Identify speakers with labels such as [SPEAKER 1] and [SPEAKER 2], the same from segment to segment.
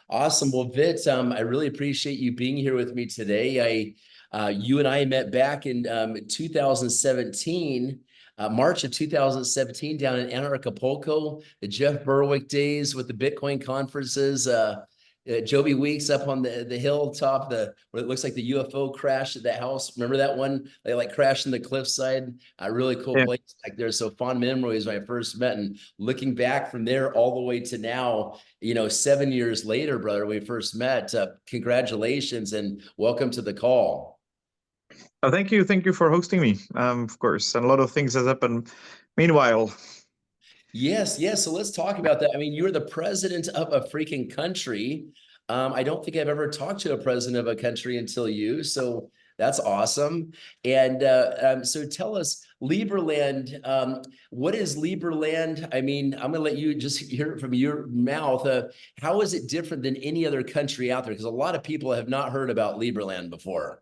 [SPEAKER 1] Awesome. Well, Vit, I really appreciate you being here with me today. You and I met back in 2017, March of 2017, down in Acapulco, the Jeff Berwick days with the Bitcoin conferences. Joby Weeks up on the hilltop, where it looks like the UFO crashed at that house. Remember that one? They like crashed in the cliffside. A really cool
[SPEAKER 2] Yeah.
[SPEAKER 1] place back there. So fond memories when I first met, and looking back from there all the way to now, 7 years later, brother, when we first met. Congratulations and welcome to the call.
[SPEAKER 2] Oh, thank you. Thank you for hosting me. Of course, and a lot of things has happened meanwhile.
[SPEAKER 1] Yes, yes. So let's talk about that. I mean, you're the president of a freaking country. I don't think I've ever talked to a president of a country until you. So that's awesome. And so tell us, Liberland, what is Liberland? I mean, I'm going to let you just hear it from your mouth. How is it different than any other country out there? Because a lot of people have not heard about Liberland before.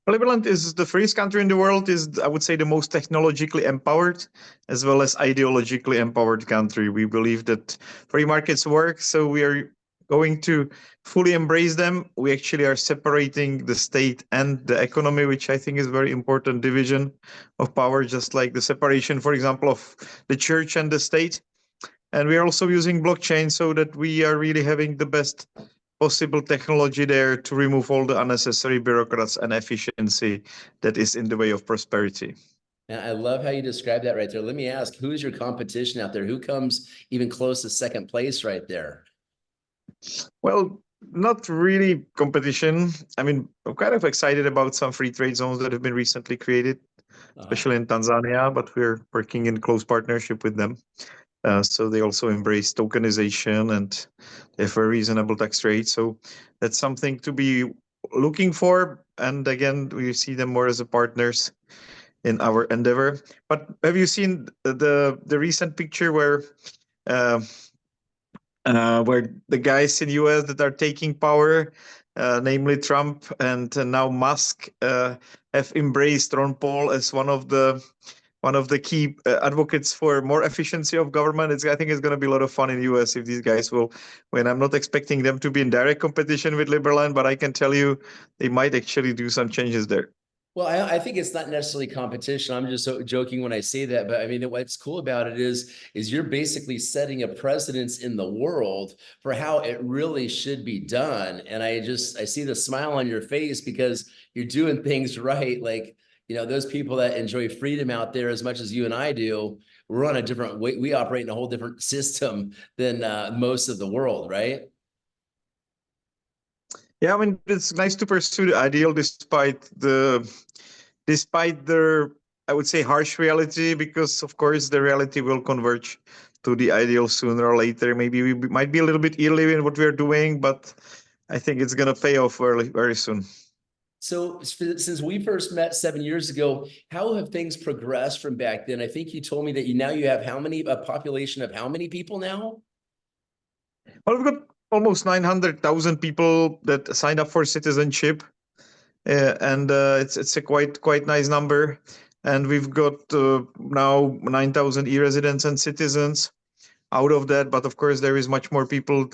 [SPEAKER 2] Liberland is the freest country in the world. Is, I would say, the most technologically empowered as well as ideologically empowered country. We believe that free markets work, so we are going to fully embrace them. We actually are separating the state and the economy, which I think is very important division of power, just like the separation, for example, of the church and the state. And we are also using blockchain so that we are really having the best possible technology there to remove all the unnecessary bureaucrats and efficiency that is in the way of prosperity.
[SPEAKER 1] And I love how you describe that right there. Let me ask, who's your competition out there? Who comes even close to second place right there?
[SPEAKER 2] Well, not really competition. I mean, I'm kind of excited about some free trade zones that have been recently created, especially in Tanzania, but we're working in close partnership with them. So they also embrace tokenization and they have a reasonable tax rate. So that's something to be looking for. And again, we see them more as a partners in our endeavor. But have you seen the recent picture where the guys in US that are taking power, namely Trump and now Musk, have embraced Ron Paul as one of the key advocates for more efficiency of government? I think it's going to be a lot of fun in the US if these guys will win. I'm not expecting them to be in direct competition with Liberland, but I can tell you they might actually do some changes there.
[SPEAKER 1] Well, I think it's not necessarily competition. I'm just so joking when I say that, but I mean, what's cool about it is you're basically setting a precedence in the world for how it really should be done. And I see the smile on your face because you're doing things right. Like, those people that enjoy freedom out there as much as you and I do, we're on a different way. We operate in a whole different system than most of the world, right?
[SPEAKER 2] Yeah, I mean, it's nice to pursue the ideal despite their, I would say, harsh reality, because of course the reality will converge to the ideal sooner or later. Maybe we might be a little bit early in what we're doing, but I think it's going to pay off very, very soon.
[SPEAKER 1] So since we first met 7 years ago, how have things progressed from back then? I think you told me that you have a population of how many people now?
[SPEAKER 2] Well, we've got almost 900,000 people that signed up for citizenship, and it's a quite nice number. And we've got now 9,000 e-residents and citizens out of that, but of course there is much more people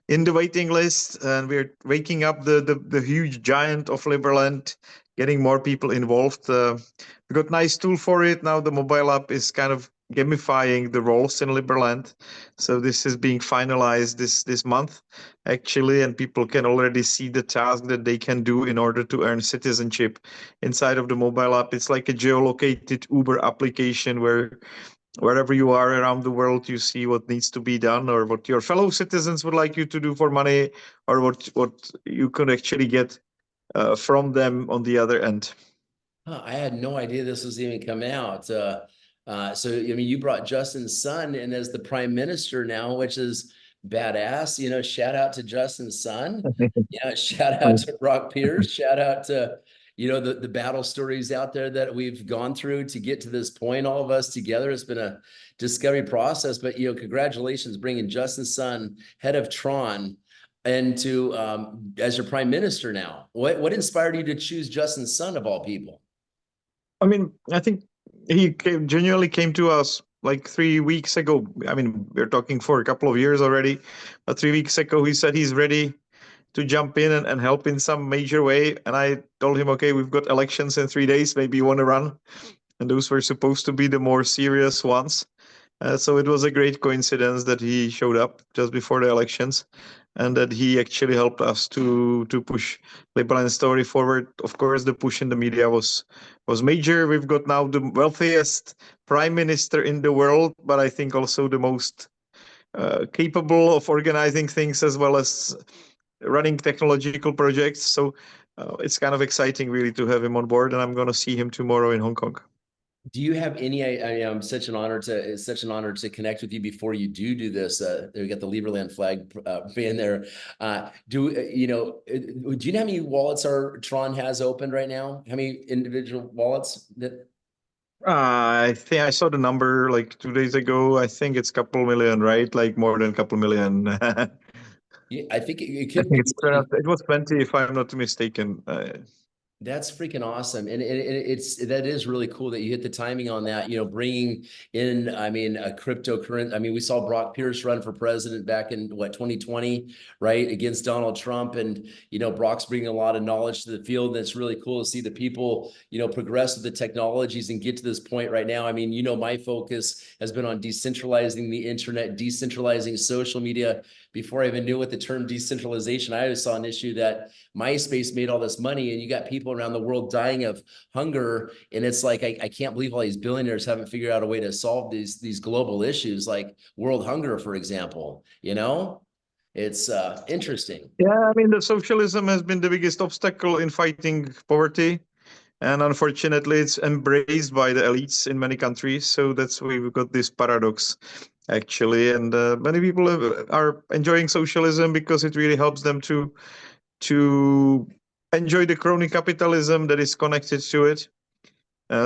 [SPEAKER 2] in the waiting list, and we're waking up the huge giant of Liberland, getting more people involved. We got nice tool for it now. The mobile app is kind of gamifying the roles in Liberland, so this is being finalized this month actually, and people can already see the task that they can do in order to earn citizenship inside of the mobile app. It's like a geolocated Uber application where wherever you are around the world, you see what needs to be done, or what your fellow citizens would like you to do for money, or what you could actually get from them on the other end.
[SPEAKER 1] I had no idea this was even coming out. So, I mean, you brought Justin's son in as the prime minister now, which is badass. Shout out to Justin's son. Yeah, shout out to Brock Pierce. Shout out to, the battle stories out there that we've gone through to get to this point, all of us together. It's been a discovery process, but, congratulations bringing Justin's son, head of Tron, into as your prime minister now. What inspired you to choose Justin's son of all people?
[SPEAKER 2] I mean, I think he genuinely came to us like 3 weeks ago. I mean, we're talking for a couple of years already, but 3 weeks ago he said he's ready to jump in and help in some major way. And I told him, okay, we've got elections in 3 days. Maybe you want to run. And those were supposed to be the more serious ones. So it was a great coincidence that he showed up just before the elections, and that he actually helped us to push Liberland story forward. Of course, the push in the media was major. We've got now the wealthiest prime minister in the world, but I think also the most capable of organizing things as well as running technological projects. So it's kind of exciting, really, to have him on board, and I'm going to see him tomorrow in Hong Kong.
[SPEAKER 1] Do you have any? It's such an honor to connect with you before you do this. We got the Liberland flag being there. Do you know how many wallets Tron has opened right now? How many individual wallets that?
[SPEAKER 2] I think I saw the number like 2 days ago. I think it's a couple million, right? Like more than a couple million.
[SPEAKER 1] Yeah, I think it
[SPEAKER 2] I
[SPEAKER 1] could
[SPEAKER 2] think
[SPEAKER 1] be.
[SPEAKER 2] it was 20, if I'm not mistaken.
[SPEAKER 1] That's freaking awesome. And that is really cool that you hit the timing on that, bringing in, a cryptocurrency. We saw Brock Pierce run for president back in 2020, right? Against Donald Trump. And, Brock's bringing a lot of knowledge to the field. And it's really cool to see the people, progress with the technologies and get to this point right now. My focus has been on decentralizing the internet, decentralizing social media. Before I even knew what the term decentralization, I always saw an issue that MySpace made all this money and you got people around the world dying of hunger. And it's like, I can't believe all these billionaires haven't figured out a way to solve these global issues like world hunger, for example. It's interesting.
[SPEAKER 2] Yeah, the socialism has been the biggest obstacle in fighting poverty. And unfortunately, it's embraced by the elites in many countries. So that's why we've got this paradox, actually. And many people are enjoying socialism because it really helps them to enjoy the crony capitalism that is connected to it.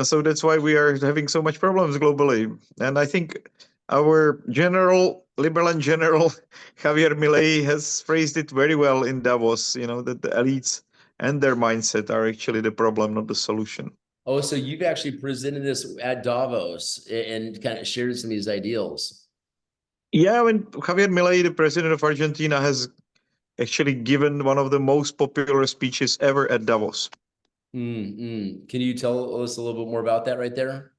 [SPEAKER 2] So that's why we are having so much problems globally. And I think our Liberland general, Javier Milei, has phrased it very well in Davos, that the elites and their mindset are actually the problem, not the solution.
[SPEAKER 1] Oh, so you've actually presented this at Davos and kind of shared some of these ideals.
[SPEAKER 2] Yeah, when Javier Milei, the president of Argentina, has actually given one of the most popular speeches ever at Davos.
[SPEAKER 1] Can you tell us a little bit more about that right there?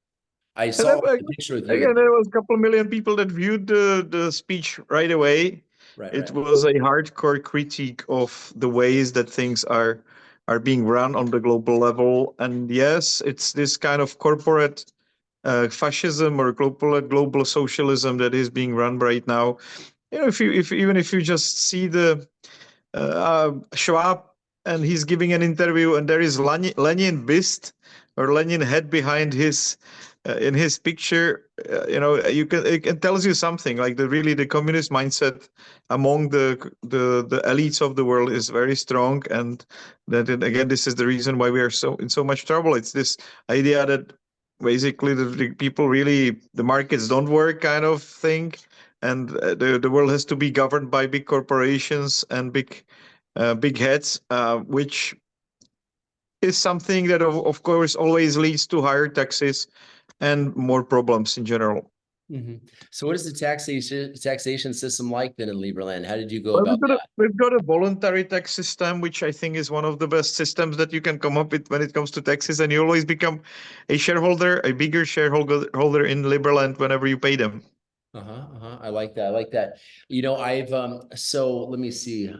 [SPEAKER 1] I saw the picture with you.
[SPEAKER 2] Again, there was a couple million people that viewed the speech right away. It was a hardcore critique of the ways that things are being run on the global level. And yes, it's this kind of corporate fascism or global socialism that is being run right now. If you just see the Schwab, and he's giving an interview, and there is Lenin bust or Lenin head behind his in his picture. It tells you something like the communist mindset among the elites of the world is very strong, and that again, this is the reason why we are in so much trouble. It's this idea that basically the people really, the markets don't work, kind of thing, and the world has to be governed by big corporations and big heads, which is something that of course always leads to higher taxes and more problems in general.
[SPEAKER 1] So what is the taxation system like then in Liberland? How did you go about that?
[SPEAKER 2] We've got a voluntary tax system, which I think is one of the best systems that you can come up with when it comes to taxes, and you always become a bigger shareholder in Liberland whenever you pay them.
[SPEAKER 1] I like that. So let me see.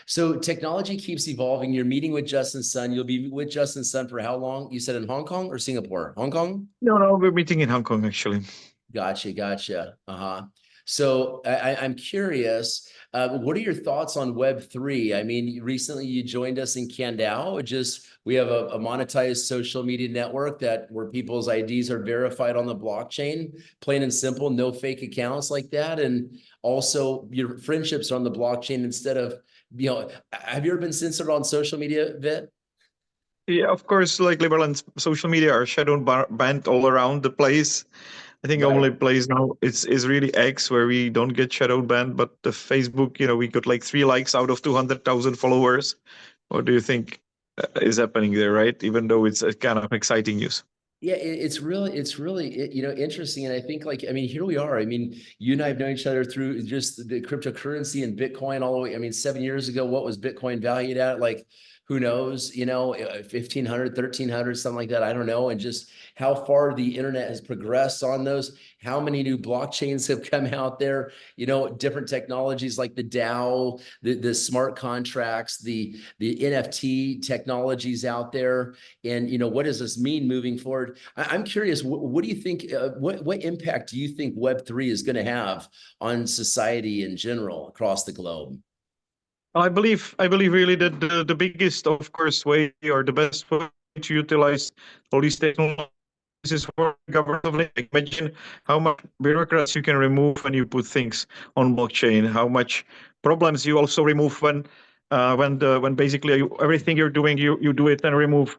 [SPEAKER 1] So technology keeps evolving. You're meeting with Justin Sun. You'll be with Justin Sun for how long? You said in Hong Kong or Singapore? Hong Kong?
[SPEAKER 2] No, we're meeting in Hong Kong, actually.
[SPEAKER 1] Gotcha. So I'm curious, what are your thoughts on Web3? Recently you joined us in CanDAO. We have a monetized social media network where people's IDs are verified on the blockchain, plain and simple, no fake accounts like that. And also your friendships are on the blockchain instead of, have you ever been censored on social media, Vit?
[SPEAKER 2] Yeah, of course, like Liberland social media are shadow banned all around the place. I think only place now is really X, where we don't get shadow banned, but the Facebook, we got like 3 likes out of 200,000 followers. What do you think is happening there, right? Even though it's a kind of exciting news.
[SPEAKER 1] Yeah, it's really interesting. And I think, like, I mean, here we are. I mean, you and I have known each other through just the cryptocurrency and Bitcoin all the way. I mean, 7 years ago, what was Bitcoin valued at? Like, who knows, 1,500, 1,300, something like that. I don't know. And just how far the internet has progressed on those, how many new blockchains have come out there, different technologies like the DAO, the smart contracts, the NFT technologies out there. And, what does this mean moving forward? I'm curious, what do you think, what impact do you think Web3 is going to have on society in general across the globe?
[SPEAKER 2] I believe really that the biggest, of course, way or the best way to utilize all these technologies is for government. Imagine how much bureaucracy you can remove when you put things on blockchain. How much problems you also remove when basically everything you're doing, you do it and remove.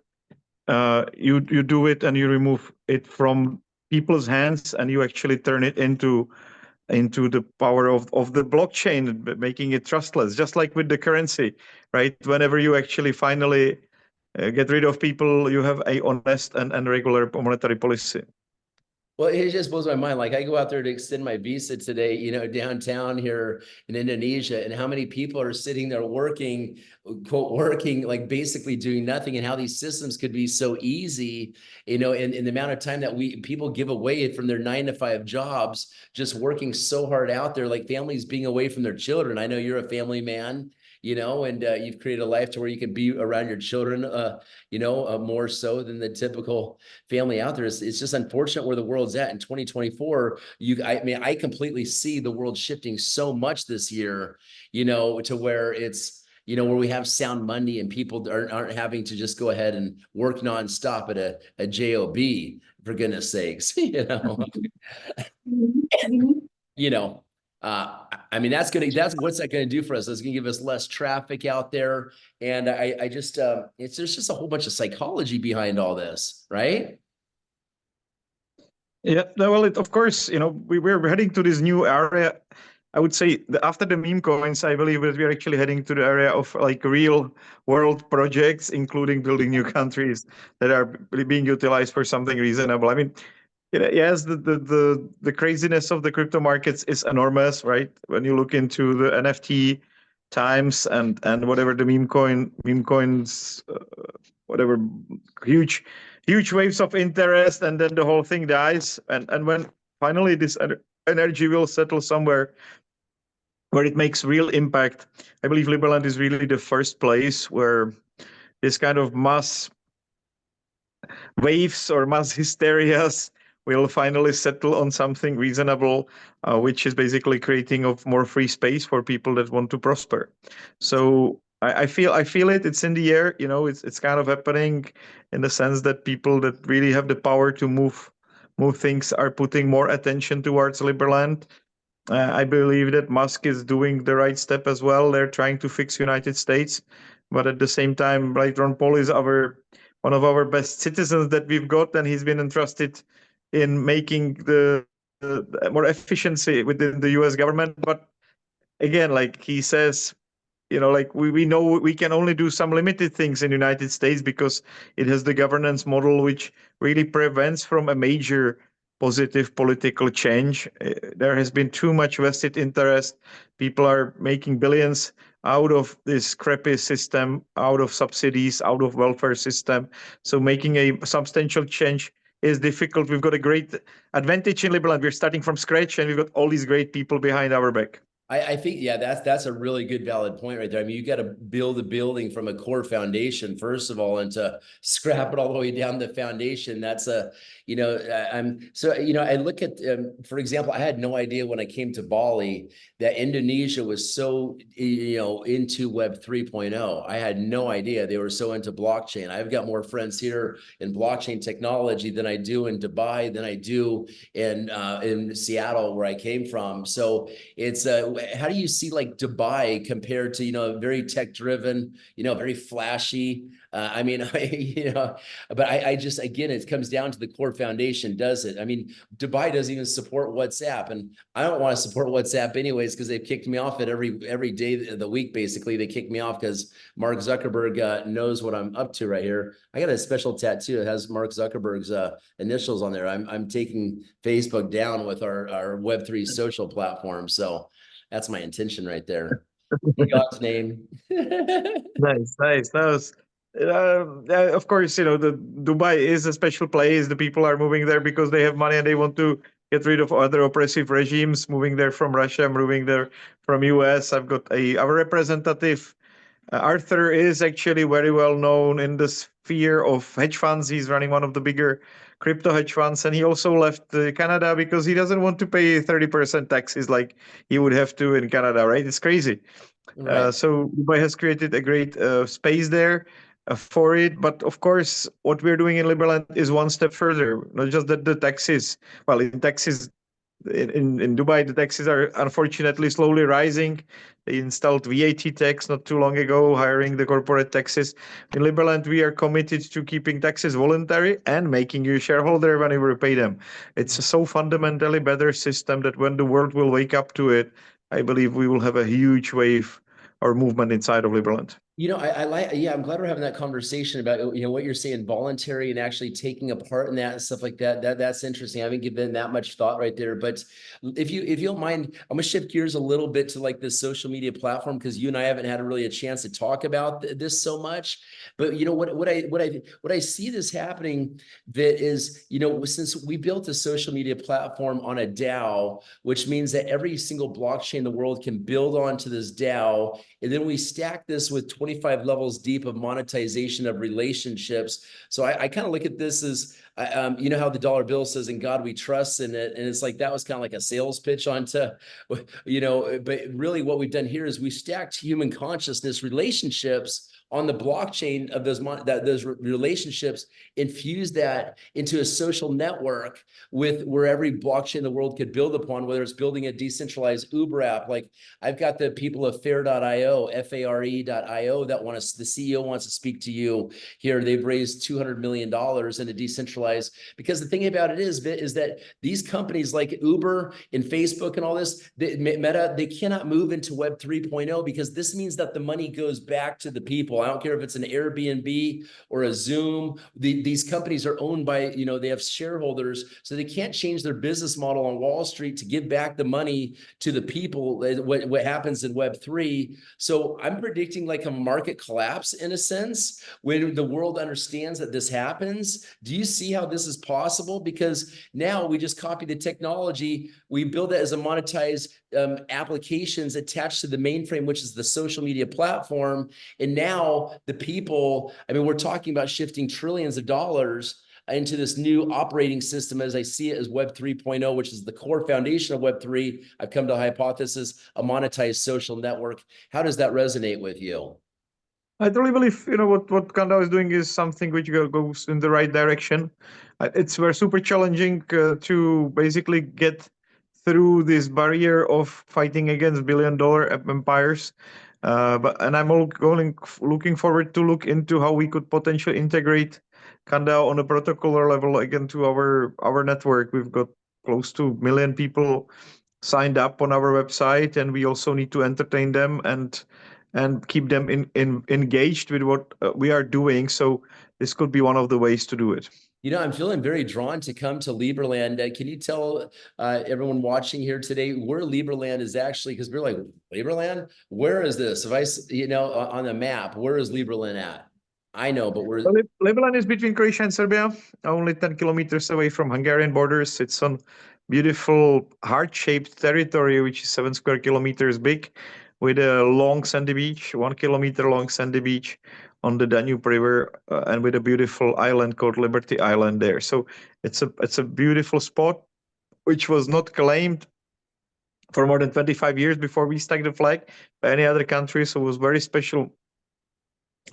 [SPEAKER 2] You do it and you remove it from people's hands, and you actually turn it into the power of the blockchain, making it trustless, just like with the currency, right? Whenever you actually finally get rid of people, you have a honest and regular monetary policy.
[SPEAKER 1] Well, it just blows my mind. Like, I go out there to extend my visa today, downtown here in Indonesia, and how many people are sitting there working, quote, working, like basically doing nothing, and how these systems could be so easy, in the amount of time that people give away from their 9-to-5 jobs, just working so hard out there, like families being away from their children. I know you're a family man, and you've created a life to where you can be around your children, more so than the typical family out there. It's just unfortunate where the world's at in 2024. I completely see the world shifting so much this year, to where it's, where we have sound money and people aren't having to just go ahead and work nonstop at a job, for goodness sakes, you know, I mean, that's what's that going to do for us? It's going to give us less traffic out there. And I just, there's just a whole bunch of psychology behind all this, right?
[SPEAKER 2] Yeah, well, of course, we're heading to this new area. I would say that after the meme coins, I believe that we're actually heading to the area of like real world projects, including building new countries that are being utilized for something reasonable. I mean, yes, the craziness of the crypto markets is enormous, right? When you look into the NFT times and whatever the meme coins, whatever huge waves of interest, and then the whole thing dies, and when finally this energy will settle somewhere where it makes real impact, I believe Liberland is really the first place where this kind of mass waves or mass hysterias will finally settle on something reasonable, which is basically creating of more free space for people that want to prosper. So I feel it. It's in the air. It's kind of happening in the sense that people that really have the power to move things are putting more attention towards Liberland. I believe that Musk is doing the right step as well. They're trying to fix United States, but at the same time, right, Ron Paul is one of our best citizens that we've got, and he's been entrusted in making the more efficiency within the U.S. government. But again, like he says, like we know we can only do some limited things in the United States because it has the governance model which really prevents from a major positive political change. There has been too much vested interest. People are making billions out of this crappy system, out of subsidies, out of welfare system. So making a substantial change is difficult. We've got a great advantage in Liberland. We're starting from scratch, and we've got all these great people behind our back.
[SPEAKER 1] I think, yeah, that's a really good valid point right there. I mean, you got to build a building from a core foundation, first of all, and to scrap it all the way down the foundation. That's I look at, for example, I had no idea when I came to Bali that Indonesia was so, into Web 3.0. I had no idea they were so into blockchain. I've got more friends here in blockchain technology than I do in Dubai, than I do in Seattle, where I came from. So it's how do you see like Dubai compared to, very tech driven, very flashy? I mean, but I just, again, it comes down to the core foundation, does it? I mean, Dubai doesn't even support WhatsApp, and I don't want to support WhatsApp anyways, because they've kicked me off it every day of the week. Basically, they kick me off because Mark Zuckerberg knows what I'm up to right here. I got a special tattoo that has Mark Zuckerberg's initials on there. I'm taking Facebook down with our Web3 social platform. So that's my intention right there. In God's name.
[SPEAKER 2] Nice. That was, of course, the Dubai is a special place. The people are moving there because they have money and they want to get rid of other oppressive regimes. Moving there from Russia, moving there from US. I've got our representative. Arthur is actually very well known in the sphere of hedge funds. He's running one of the bigger crypto hedge funds, and he also left Canada because he doesn't want to pay 30% taxes like he would have to in Canada, right? It's crazy.
[SPEAKER 1] Right.
[SPEAKER 2] So Dubai has created a great space there for it. But of course, what we're doing in Liberland is one step further. Not just that the taxes, well, in taxes in Dubai, the taxes are unfortunately slowly rising. They installed VAT tax not too long ago, hiring the corporate taxes. In Liberland, we are committed to keeping taxes voluntary and making you a shareholder whenever you pay them. It's a so fundamentally better system that when the world will wake up to it, I believe we will have a huge wave or movement inside of Liberland.
[SPEAKER 1] I like, yeah, I'm glad we're having that conversation about, what you're saying, voluntary and actually taking a part in that and stuff like that. That's interesting. I haven't given that much thought right there. But if you don't mind, I'm gonna shift gears a little bit to like this social media platform, because you and I haven't had really a chance to talk about this so much. But what I see this happening, that is, since we built a social media platform on a DAO, which means that every single blockchain in the world can build onto this DAO, and then we stack this with 25 levels deep of monetization of relationships. So I kind of look at this as, you know how the dollar bill says, "In God we trust," in it, and it's like that was kind of like a sales pitch onto, but really what we've done here is we stacked human consciousness relationships on the blockchain of those relationships, infuse that into a social network with where every blockchain in the world could build upon, whether it's building a decentralized Uber app. Like I've got the people of Fair.io, FARE.io, that the CEO wants to speak to you here. They've raised $200 million in a decentralized, because the thing about it is that these companies like Uber and Facebook and all this, Meta, they cannot move into Web 3.0, because this means that the money goes back to the people. I don't care if it's an Airbnb or a Zoom. These companies are owned by, they have shareholders, so they can't change their business model on Wall Street to give back the money to the people. What happens in Web3. So I'm predicting like a market collapse in a sense when the world understands that this happens. Do you see how this is possible? Because now we just copy the technology, we build it as a monetized applications attached to the mainframe, which is the social media platform. And now the people, we're talking about shifting trillions of dollars into this new operating system, as I see it, as Web 3.0, which is the core foundation of Web3. I've come to a hypothesis, a monetized social network. How does that resonate with you?
[SPEAKER 2] I truly believe, what CanDAO is doing is something which goes in the right direction. It's very super challenging to basically get through this barrier of fighting against billion-dollar empires. And I'm looking forward to look into how we could potentially integrate CanDAO on a protocolar level again to our network. We've got close to 1 million people signed up on our website, and we also need to entertain them and keep them engaged with what we are doing. So this could be one of the ways to do it.
[SPEAKER 1] I'm feeling very drawn to come to Liberland. Can you tell everyone watching here today where Liberland is actually? Because we're like, Liberland? Where is this? If on the map, where is Liberland at? I know, but where?
[SPEAKER 2] Liberland is between Croatia and Serbia, only 10 kilometers away from Hungarian borders. It's on beautiful heart-shaped territory, which is 7 square kilometers big, with a long sandy beach, 1 kilometer long sandy beach on the Danube River, and with a beautiful island called Liberty Island there. So it's a beautiful spot, which was not claimed for more than 25 years before we stuck the flag by any other country. So it was very special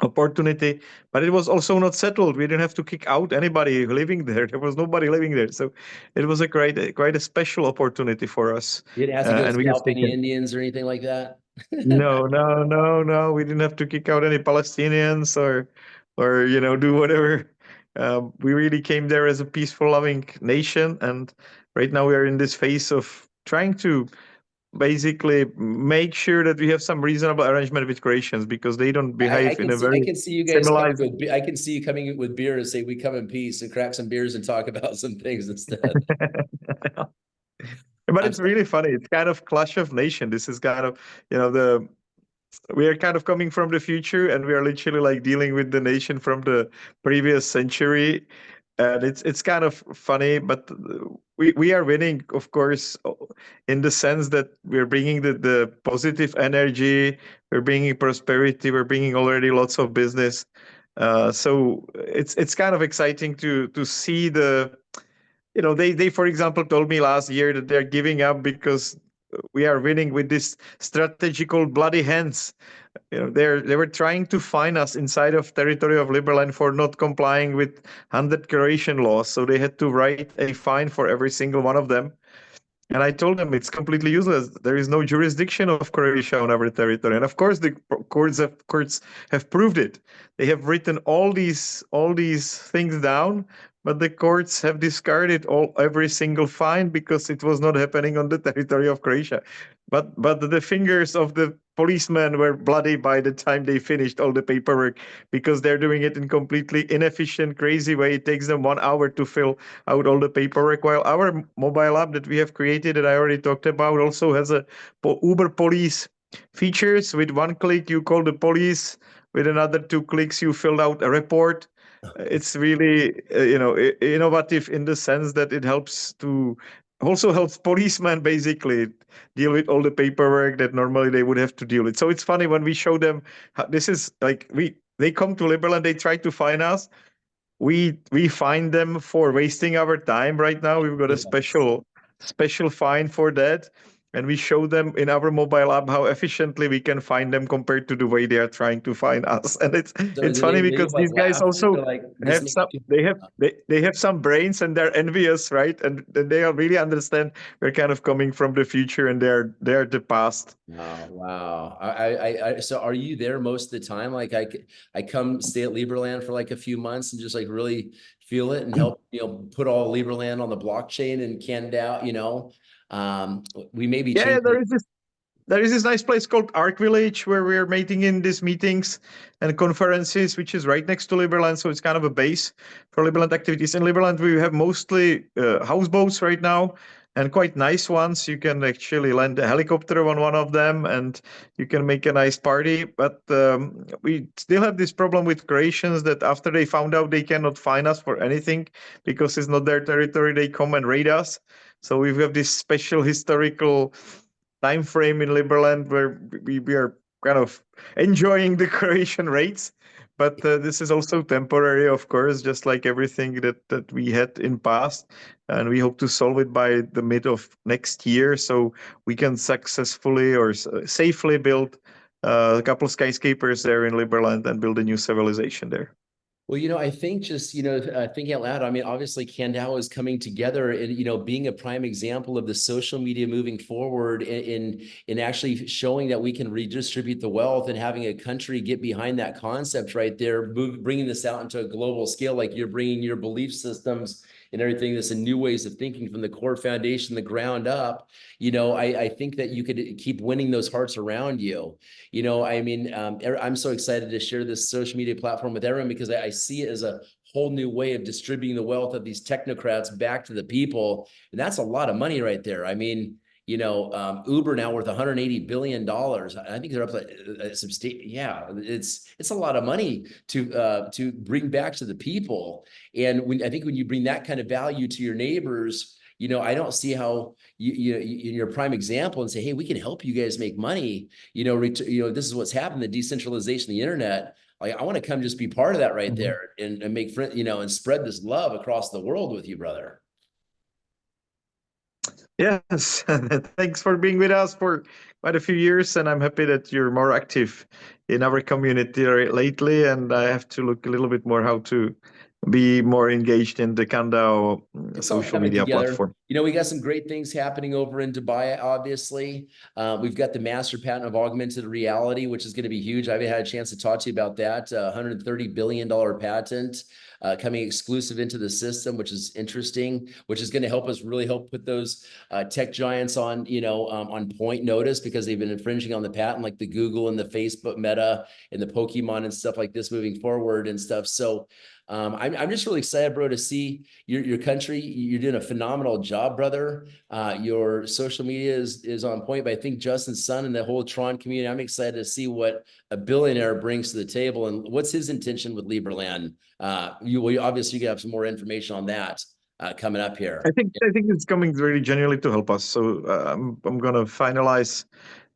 [SPEAKER 2] opportunity, but it was also not settled. We didn't have to kick out anybody living there. There was nobody living there, so it was a quite a special opportunity for us,
[SPEAKER 1] You didn't have to go
[SPEAKER 2] and we have
[SPEAKER 1] scalp any
[SPEAKER 2] taken.
[SPEAKER 1] Indians or anything like that?
[SPEAKER 2] No, no, no, no. We didn't have to kick out any Palestinians or do whatever. We really came there as a peaceful, loving nation, and right now we are in this phase of trying to basically make sure that we have some reasonable arrangement with Croatians because they don't
[SPEAKER 1] I
[SPEAKER 2] behave in
[SPEAKER 1] can
[SPEAKER 2] a
[SPEAKER 1] see I
[SPEAKER 2] very
[SPEAKER 1] can see you guys coming
[SPEAKER 2] civilized.
[SPEAKER 1] with I can see you coming with beer and say we come in peace and crack some beers and talk about some things instead.
[SPEAKER 2] But
[SPEAKER 1] I'm
[SPEAKER 2] it's really funny. It's kind of clash of nation. This is kind of, the we are kind of coming from the future and we are literally like dealing with the nation from the previous century, and it's kind of funny, but we are winning, of course, in the sense that we're bringing the positive energy, we're bringing prosperity, we're bringing already lots of business. So it's kind of exciting to see they for example told me last year that they're giving up because we are winning with this strategy called bloody hands. They were trying to fine us inside of territory of Liberland for not complying with 100 Croatian laws, so they had to write a fine for every single one of them. And I told them it's completely useless. There is no jurisdiction of Croatia on our territory. And of course, the courts have proved it. They have written all these things down, but the courts have discarded every single fine because it was not happening on the territory of Croatia. But the fingers of the policemen were bloody by the time they finished all the paperwork because they're doing it in completely inefficient, crazy way. It takes them 1 hour to fill out all the paperwork. While our mobile app that we have created, that I already talked about, also has a Uber Police features. With one click, you call the police. With another 2 clicks, you filled out a report. It's really, innovative in the sense that it also helps policemen basically deal with all the paperwork that normally they would have to deal with. So it's funny when we show them this is like they come to Liberland, they try to find us, we fine them for wasting our time. Right now we've got a
[SPEAKER 1] Yes.
[SPEAKER 2] special fine for that, and we show them in our mobile app how efficiently we can find them compared to the way they are trying to find us. And it's
[SPEAKER 1] So
[SPEAKER 2] it's
[SPEAKER 1] do
[SPEAKER 2] funny
[SPEAKER 1] they
[SPEAKER 2] because
[SPEAKER 1] like
[SPEAKER 2] these guys
[SPEAKER 1] laugh?
[SPEAKER 2] also
[SPEAKER 1] They're like this
[SPEAKER 2] have
[SPEAKER 1] makes
[SPEAKER 2] some
[SPEAKER 1] you
[SPEAKER 2] they have some brains and they're envious, right? And they are really understand we're kind of coming from the future and they're the past.
[SPEAKER 1] wow, wow. So are you there most of the time? Like I come stay at Liberland for like a few months and just like really feel it and help, put all Liberland on the blockchain and CanDAO, we may be
[SPEAKER 2] Yeah,
[SPEAKER 1] changing.
[SPEAKER 2] there is this nice place called Arc Village where we're meeting in these meetings and conferences, which is right next to Liberland. So it's kind of a base for Liberland activities. In Liberland, we have mostly houseboats right now and quite nice ones. You can actually land a helicopter on one of them and you can make a nice party. But we still have this problem with Croatians that after they found out they cannot fine us for anything because it's not their territory, they come and raid us. So we have this special historical time frame in Liberland where we are kind of enjoying the Croatian rates. But this is also temporary, of course, just like everything that we had in past. And we hope to solve it by the mid of next year so we can successfully or safely build a couple of skyscrapers there in Liberland and build a new civilization there.
[SPEAKER 1] Well, I think just, thinking out loud, I mean, obviously CanDAO is coming together and, being a prime example of the social media moving forward in actually showing that we can redistribute the wealth and having a country get behind that concept right there, bringing this out into a global scale, like you're bringing your belief systems and everything this in new ways of thinking from the core foundation, the ground up. I think that you could keep winning those hearts around you. I mean, I'm so excited to share this social media platform with everyone because I see it as a whole new way of distributing the wealth of these technocrats back to the people. And that's a lot of money right there. I mean, Uber now worth $180 billion. I think they're up to yeah, it's a lot of money to bring back to the people. And I think when you bring that kind of value to your neighbors, I don't see how you're a prime example and say, hey, we can help you guys make money. This is what's happened, the decentralization of the internet. Like, I want to come just be part of that right there and make friends, and spread this love across the world with you, brother.
[SPEAKER 2] Yes, thanks for being with us for quite a few years, and I'm happy that you're more active in our community lately. And I have to look a little bit more how to be more engaged in the CanDAO
[SPEAKER 1] It's all
[SPEAKER 2] social
[SPEAKER 1] coming
[SPEAKER 2] media
[SPEAKER 1] together.
[SPEAKER 2] platform.
[SPEAKER 1] You know, we got some great things happening over in Dubai, obviously. We've got the master patent of augmented reality, which is going to be huge. I haven't had a chance to talk to you about that. $130 billion patent coming exclusive into the system, which is interesting, which is going to help us really help put those tech giants on, on point notice, because they've been infringing on the patent, like the Google and the Facebook Meta and the Pokemon and stuff like this moving forward and stuff. So I'm just really excited, bro, to see your country. You're doing a phenomenal job, brother. Your social media is on point, but I think Justin's son and the whole Tron community, I'm excited to see what a billionaire brings to the table and what's his intention with Liberland. You obviously you have some more information on that coming up here.
[SPEAKER 2] I think it's coming really genuinely to help us. So I'm gonna finalize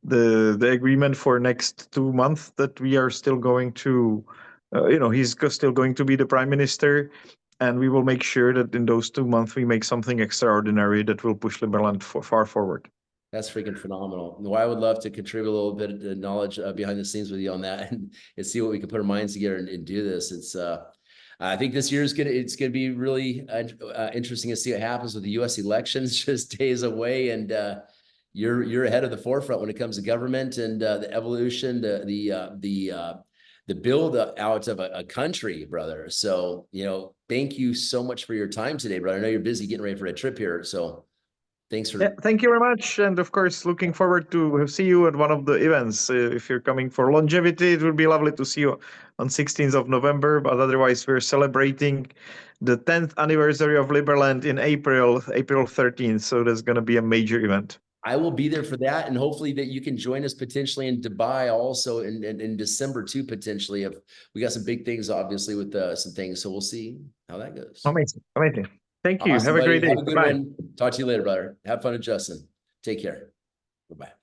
[SPEAKER 2] the agreement for next 2 months that we are still going to, he's still going to be the prime minister, and we will make sure that in those 2 months we make something extraordinary that will push Liberland far forward.
[SPEAKER 1] That's freaking phenomenal. Well, I would love to contribute a little bit of knowledge behind the scenes with you on that and see what we can put our minds together and do this. It's I think this year is it's gonna be really interesting to see what happens with the U.S. elections just days away, and you're ahead of the forefront when it comes to government and the evolution, the build out of a country, brother. So thank you so much for your time today, brother. I know you're busy getting ready for a trip here, so thanks for.
[SPEAKER 2] Yeah, thank you very much, and of course, looking forward to see you at one of the events. If you're coming for longevity, it would be lovely to see you on 16th of November. But otherwise, we're celebrating the 10th anniversary of Liberland in April 13th. So there's going to be a major event.
[SPEAKER 1] I will be there for that, and hopefully that you can join us potentially in Dubai also in December too, potentially. If we got some big things, obviously, with some things, so we'll see how that goes.
[SPEAKER 2] Amazing. Thank you.
[SPEAKER 1] Awesome,
[SPEAKER 2] Have a
[SPEAKER 1] buddy.
[SPEAKER 2] great day.
[SPEAKER 1] Have a good
[SPEAKER 2] Bye.
[SPEAKER 1] one. Talk to you later, brother. Have fun with Justin. Take care. Bye-bye.